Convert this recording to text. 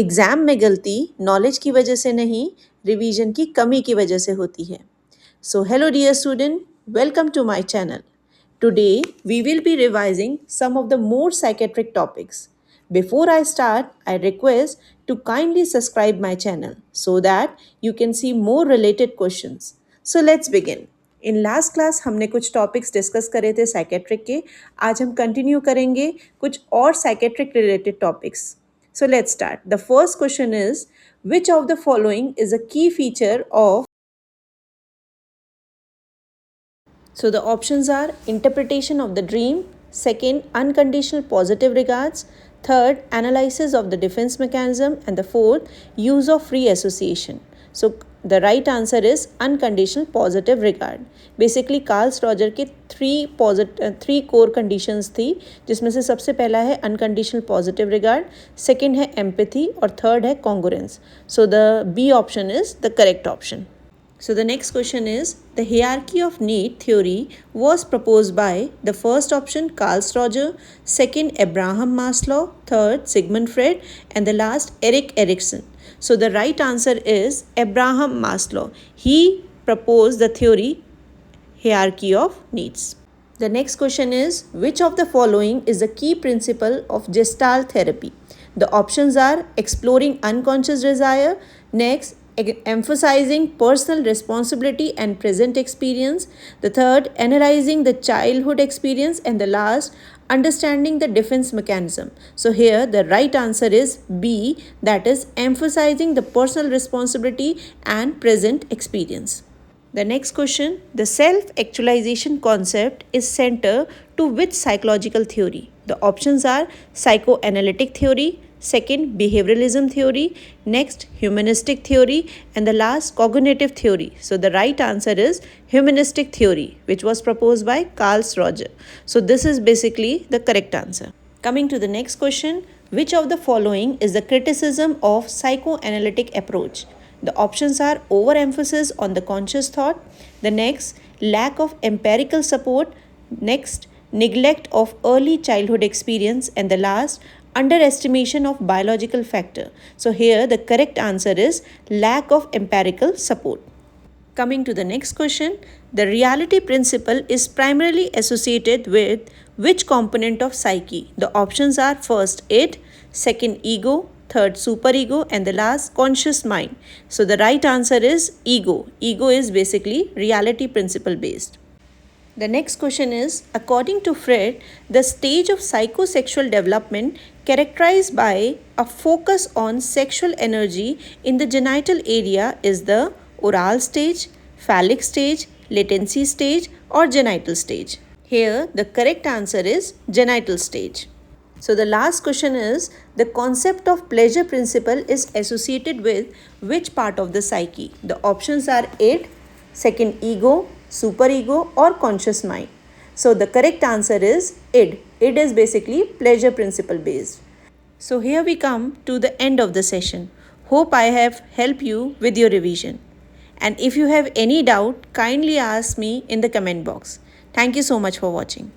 Exam में गलती knowledge की वजह से नहीं, रिवीजन की कमी की वजह से होती है. So hello dear student, welcome to my channel. Today we will be revising some of the more psychiatric topics. Before I start, I request to kindly subscribe my channel so that you can see more related questions. So let's begin. In last class हमने कुछ topics discuss करे थे psychiatric के. आज हम continue करेंगे कुछ और psychiatric related topics. So let's start. The first question is, which of the following is a key feature of? So the options are interpretation of the dream, second, unconditional positive regards, third, analysis of the defense mechanism, and the fourth, use of free association. So the right answer is unconditional positive regard. Basically Carls Roger के three core conditions थी, जिसमें से सबसे पहला है unconditional positive regard, second है empathy और third है congruence. So the B option is the correct option. So the next question is, the hierarchy of need theory was proposed by the first option Carl Rogers, second Abraham Maslow, third Sigmund Freud, and the last Erik Erikson. So the right answer is Abraham Maslow. He proposed the theory hierarchy of needs. The next question is, which of the following is the key principle of Gestalt therapy? The options are exploring unconscious desire, next emphasizing personal responsibility and present experience, the third analyzing the childhood experience, and the last understanding the defense mechanism. So here the right answer is B, that is emphasizing the personal responsibility and present experience. The next question, the self-actualization concept is center to which psychological theory? The options are psychoanalytic theory, second behavioralism theory, next humanistic theory, and the last cognitive theory. So the right answer is humanistic theory, which was proposed by Carl Rogers. So this is basically the correct answer. Coming to the next question, which of the following is the criticism of psychoanalytic approach? The options are overemphasis on the conscious thought, the next lack of empirical support, next neglect of early childhood experience, and the last underestimation of biological factor. So here the correct answer is lack of empirical support. Coming to the next question, the reality principle is primarily associated with which component of psyche? The options are first id, second ego, third superego, and the last conscious mind. So the right answer is ego. Ego is basically reality principle based. The next question is, according to Freud, the stage of psychosexual development characterized by a focus on sexual energy in the genital area is the oral stage, phallic stage, latency stage, or genital stage. Here the correct answer is genital stage. So the last question is, the concept of pleasure principle is associated with which part of the psyche? The options are id, second ego, superego, or conscious mind. So the correct answer is id. Id is basically pleasure principle based. So here we come to the end of the session. Hope I have helped you with your revision. And if you have any doubt, kindly ask me in the comment box. Thank you so much for watching.